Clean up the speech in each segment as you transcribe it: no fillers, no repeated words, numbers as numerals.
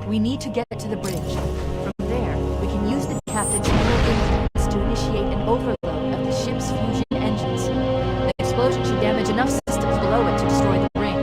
We need to get to the bridge. From there, we can use the captain's influence to initiate an overload of the ship's fusion engines. The explosion should damage enough systems below it to destroy the ring.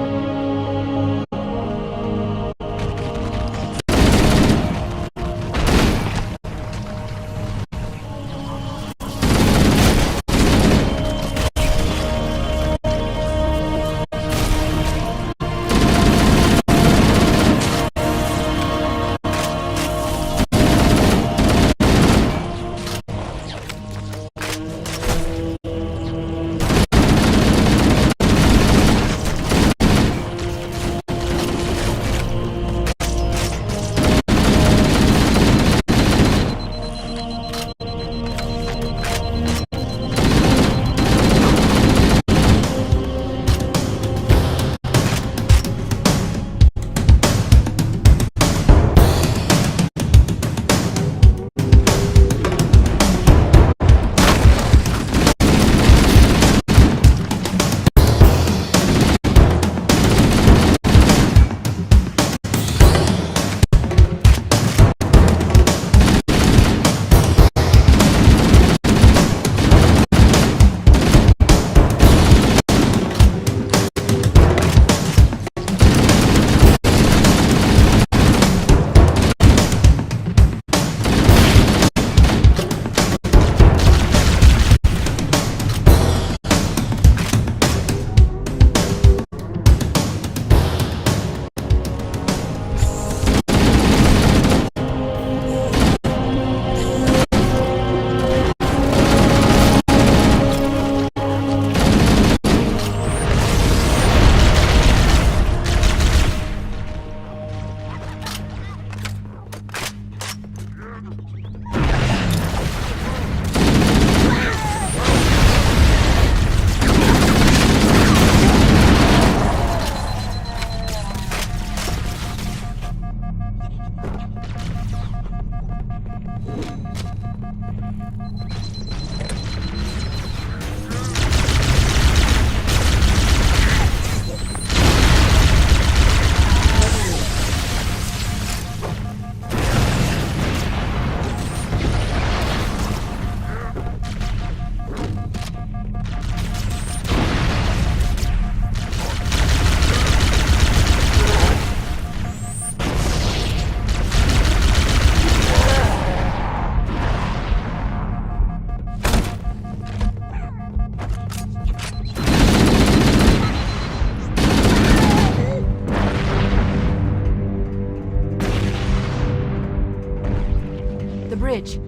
The bridge.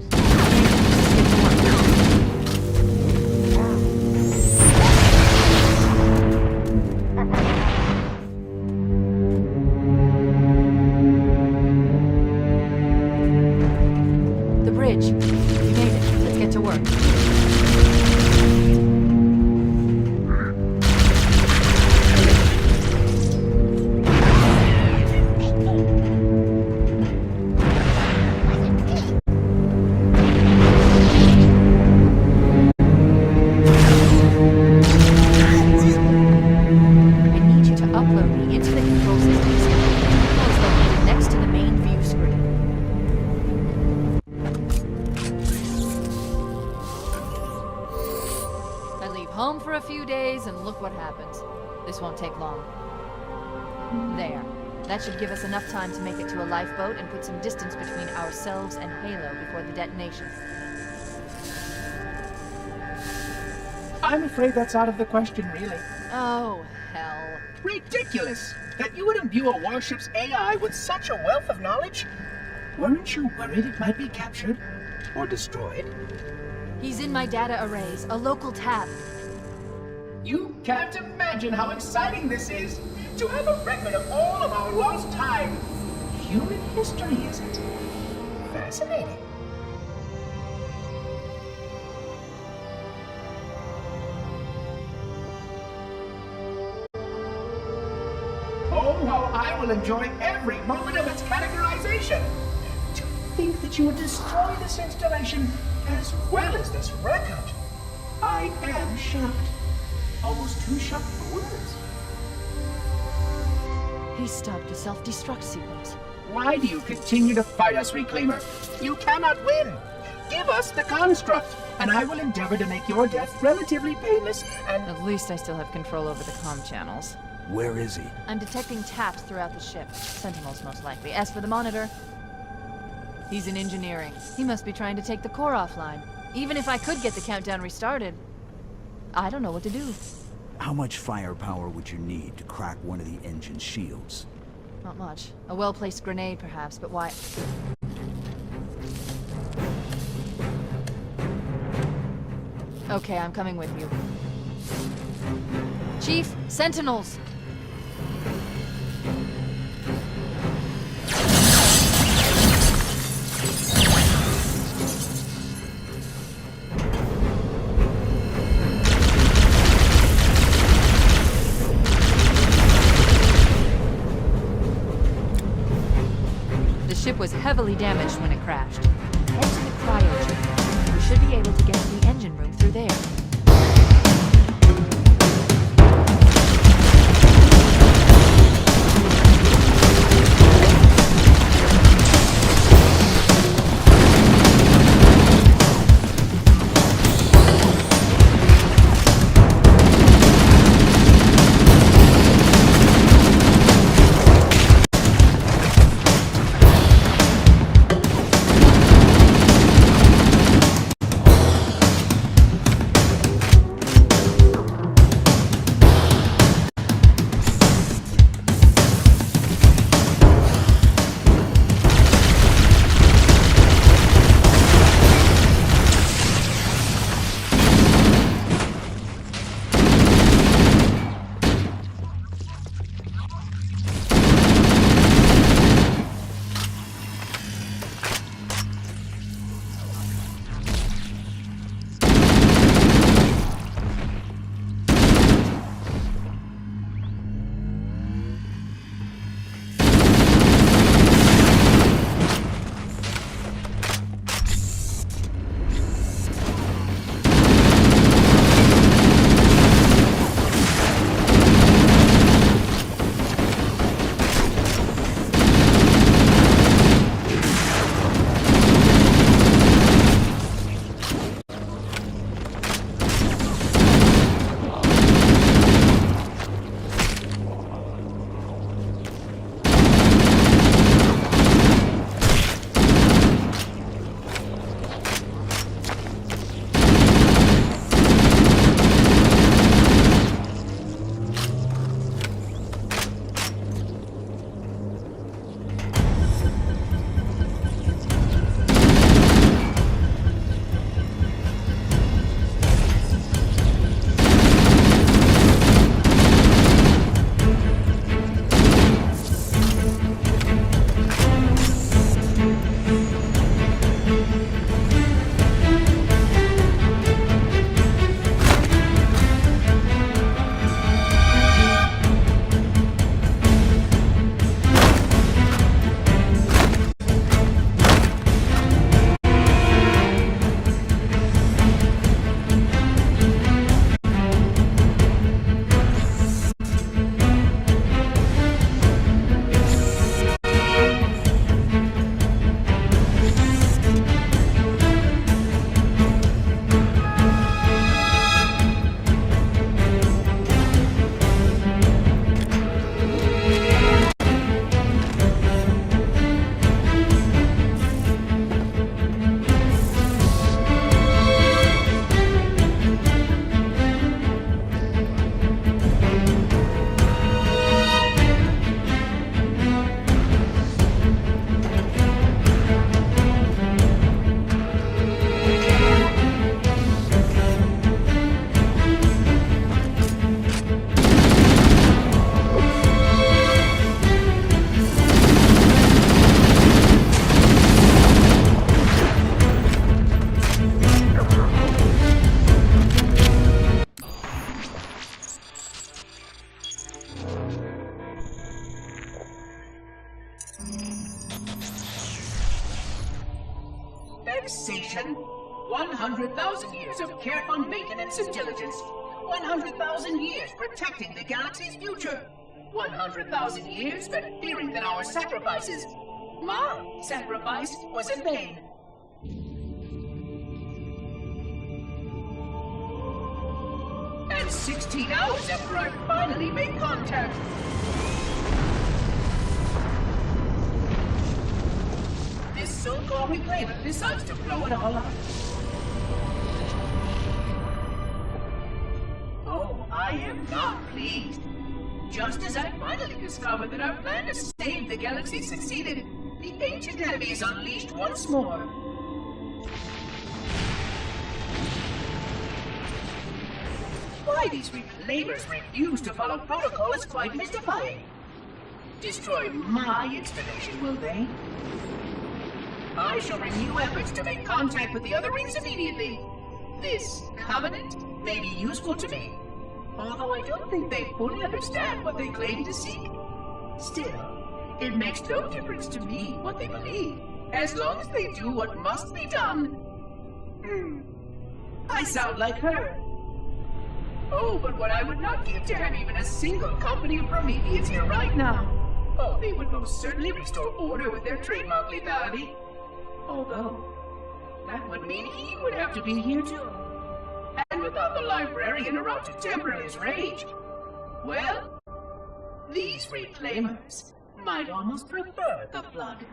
The bridge. We made it. Let's get to work. Home for a few days and look what happens. This won't take long. There. That should give us enough time to make it to a lifeboat and put some distance between ourselves and Halo before the detonation. I'm afraid that's out of the question, really. Oh, hell. Ridiculous! That you would imbue a warship's AI with such a wealth of knowledge? Weren't you worried it might be captured? Or destroyed? He's in my data arrays, a local tab. You can't imagine how exciting this is! To have a record of all of our lost time! Human history, isn't it? Fascinating. Oh, how I will enjoy every moment of its categorization! To think that you would destroy this installation as well as this record! I am shocked. Almost too shocked for words. He stopped a self-destruct sequence. Why do you continue to fight us, Reclaimer? You cannot win. Give us the construct, and I will endeavor to make your death relatively painless and... At least I still have control over the comm channels. Where is he? I'm detecting taps throughout the ship. Sentinels, most likely. As for the monitor, he's in engineering. He must be trying to take the core offline. Even if I could get the countdown restarted, I don't know what to do. How much firepower would you need to crack one of the engine's shields? Not much. A well-placed grenade, perhaps, but why... Okay, I'm coming with you. Chief, Sentinels! The ship was heavily damaged when it crashed. Head to the cryo. We should be able to get to the engine room through there. Vexation. 100,000 years of careful maintenance and diligence. 100,000 years protecting the galaxy's future. 100,000 years spent fearing that our sacrifices My sacrifice was in vain. And 16 hours after I finally made contact. This so-called reclaimer decides to blow it all up. Oh, I am not pleased. Just as I finally discovered that our plan to save the galaxy succeeded, the ancient enemy is unleashed once more. Why these reclaimers refuse to follow protocol is quite mystifying. Destroy my installation, will they? I shall renew efforts to make contact with the other rings immediately. This covenant may be useful to me, although I don't think they fully understand what they claim to seek. Still, it makes no difference to me what they believe, as long as they do what must be done. I sound like her. Oh, but what I would not give to have even a single company of Prometheans here right now. Oh, they would most certainly restore order with their trademark lethality. Although, that would mean he would have to be here too. And without the librarian around to temper his rage, well, these reclaimers might almost prefer the Flood.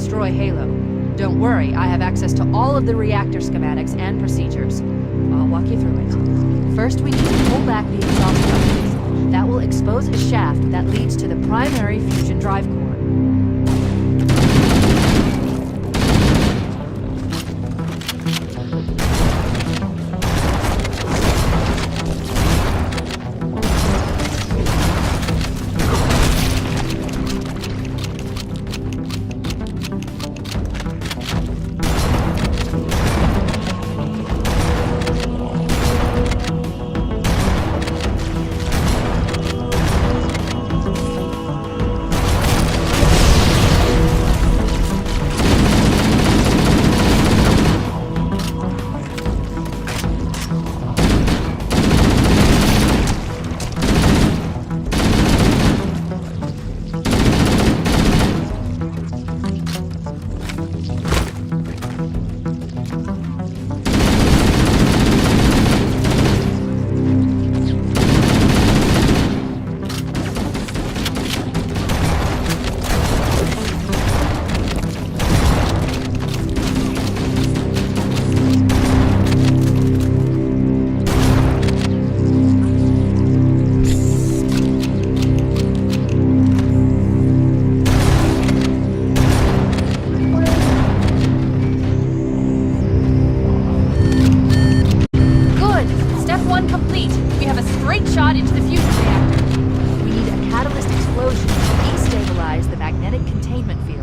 destroy Halo. Don't worry, I have access to all of the reactor schematics and procedures. I'll walk you through it. First, we need to pull back the exhaust couplings. That will expose a shaft that leads to the primary fusion drive core.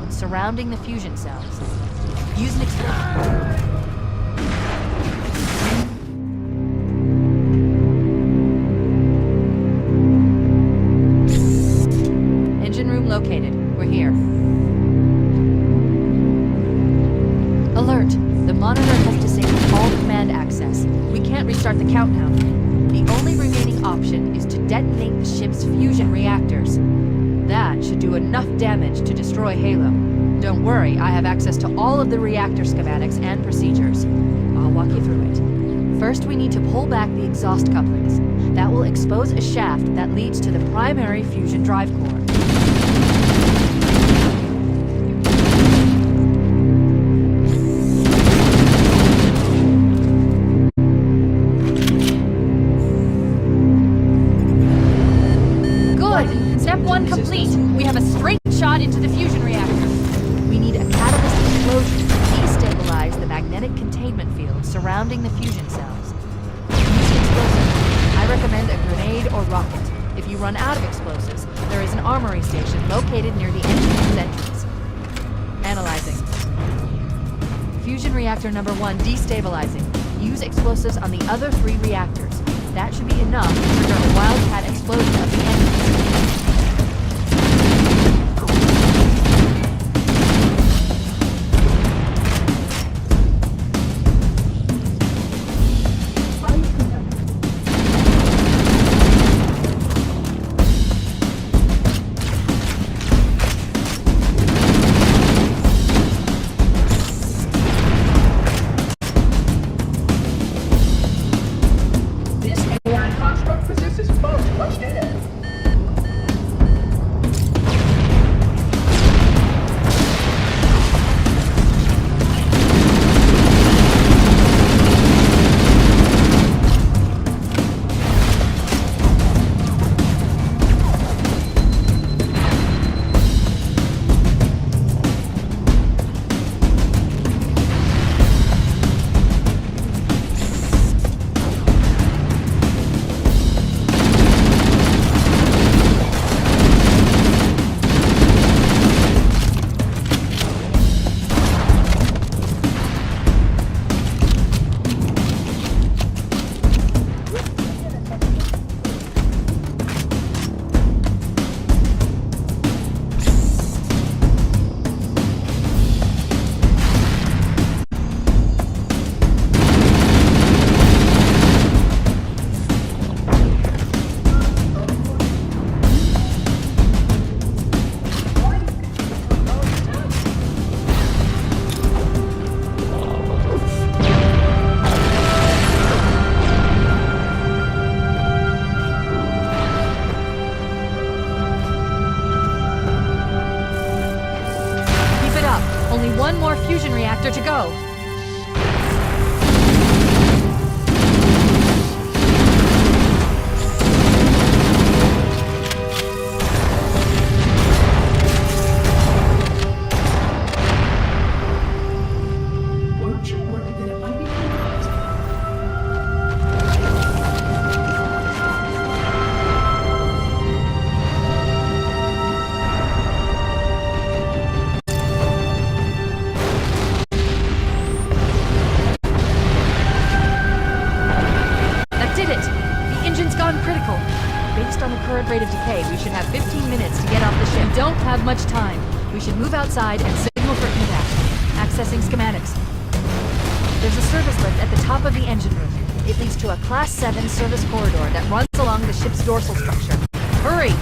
Surrounding the fusion cells. Use an explosion. Engine room located. We're here. Alert! The monitor has disabled all command access. We can't restart the countdown. The only remaining option is to detonate the ship's fusion reactors. That should do enough damage to destroy Halo. Don't worry, I have access to all of the reactor schematics and procedures. I'll walk you through it. First, we need to pull back the exhaust couplings. That will expose a shaft that leads to the primary fusion drive core. Good! Step 1 complete. We have a straight shot into the fusion reactor. We need a catalyst explosion to destabilize the magnetic containment field surrounding the fusion cells. Use explosives. I recommend a grenade or rocket. If you run out of explosives, there is an armory station located near the engine's entrance. Analyzing. Fusion reactor number 1 destabilizing. Use explosives on the other 3 reactors. That should be enough to trigger a wildcat explosion of the engine. reactor to go. Weren't you worried that it might be compromised? That did it! The engine's gone critical. Based on the current rate of decay, we should have 15 minutes to get off the ship. We don't have much time. We should move outside and signal for evac. Accessing schematics. There's a service lift at the top of the engine room. It leads to a Class 7 service corridor that runs along the ship's dorsal structure. Hurry!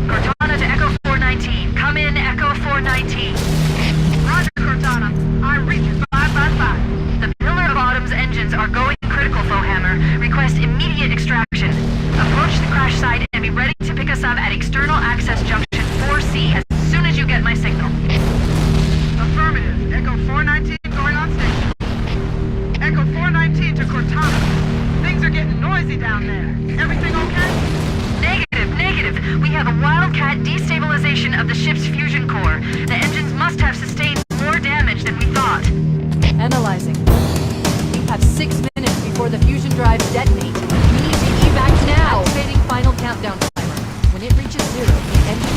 Cortana to Echo 419. Come in, Echo 419. Roger, Cortana. I reach 555. The Pillar of Autumn's engines are going critical, Foehammer. Request immediate extraction. Approach the crash site and be ready to pick us up at External Access Junction 4C as soon as you get my signal. Affirmative. Echo 419 going on station. Echo 419 to Cortana. Things are getting noisy down there. Everything okay? Negative. We have a Wildcat destabilization of the ship's fusion core. The engines must have sustained more damage than we thought. Analyzing. We have 6 minutes before the fusion drives detonate. We need to evac now! Activating final countdown timer. When it reaches 0, the engine...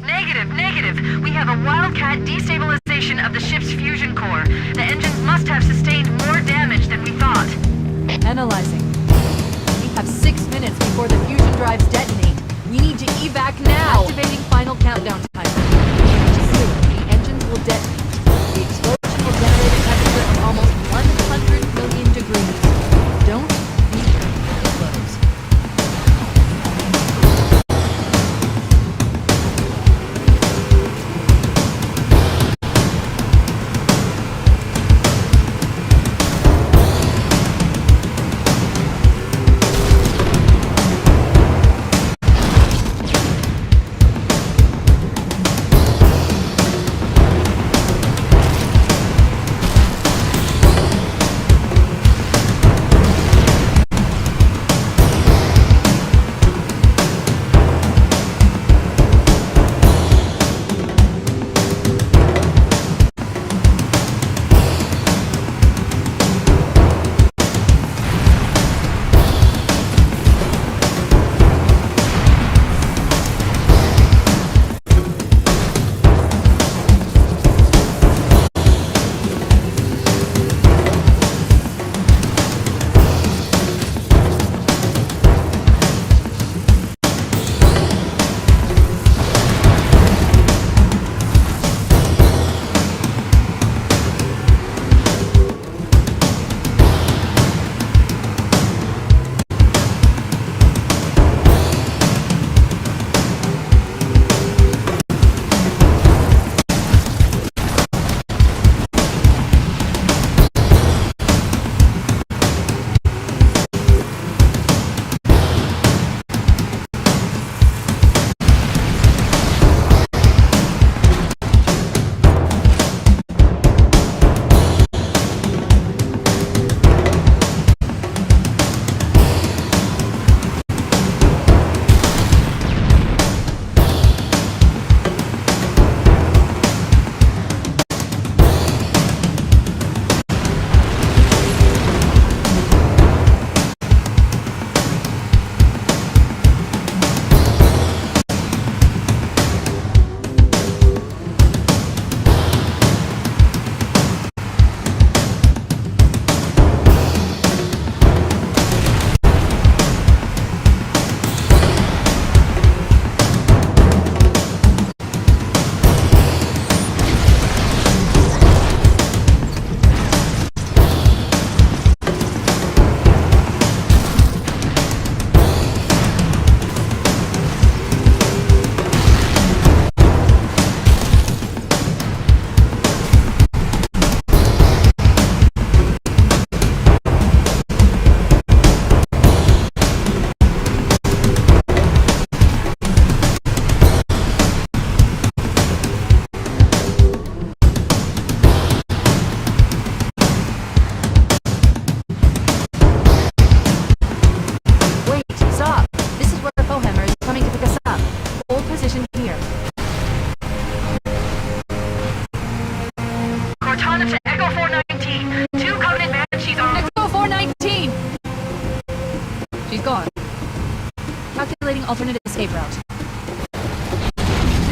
Negative. We have a Wildcat destabilization of the ship's fusion core. The engines must have sustained more damage than we thought. Analyzing. We have 6 minutes before the fusion drives detonate. We need to evac now! Activating final countdown timer. When it reaches 0, the engines will detonate. The explosion will generate a temperature of almost 100 million degrees. Don't be close. 419. 2 Covenant Banshees on... Echo 419! She's gone. Calculating alternate escape route.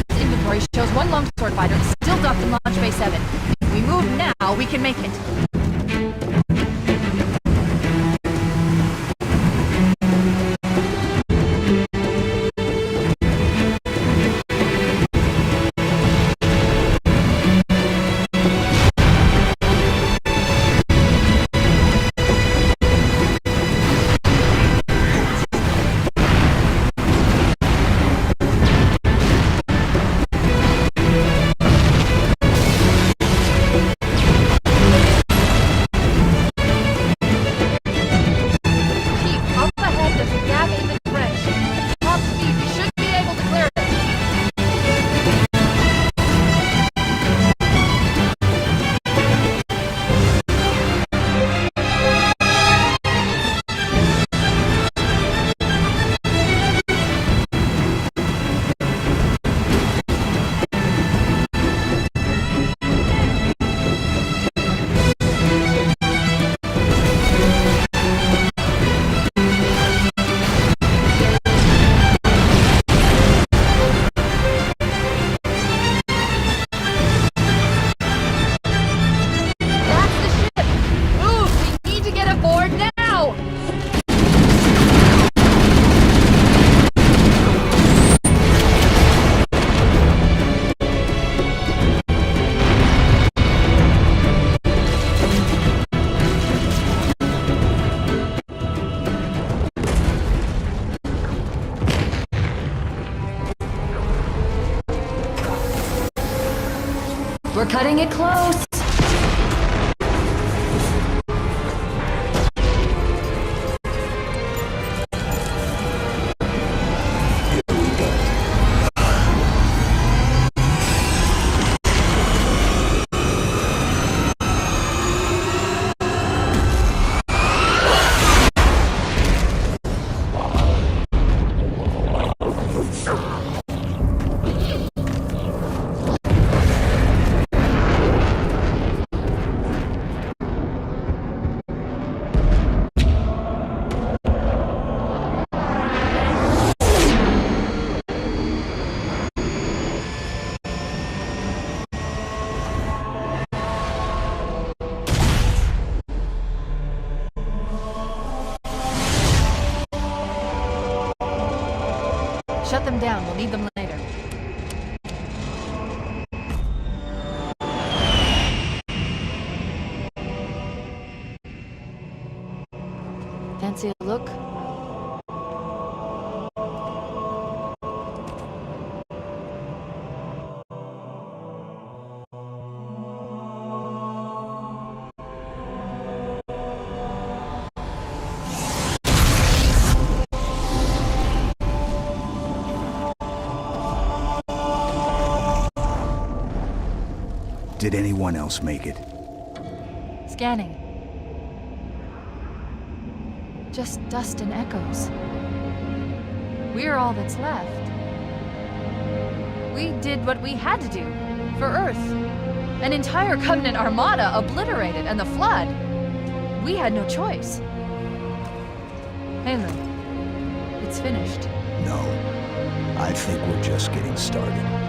This inventory shows 1 longsword fighter still docked in Launch Bay 7. If we move now, we can make it. We're cutting it close. Shut them down. We'll need them later. Fancy a look? Did anyone else make it? Scanning. Just dust and echoes. We're all that's left. We did what we had to do for Earth. An entire Covenant armada obliterated, and the Flood. We had no choice. Halo, it's finished. No. I think we're just getting started.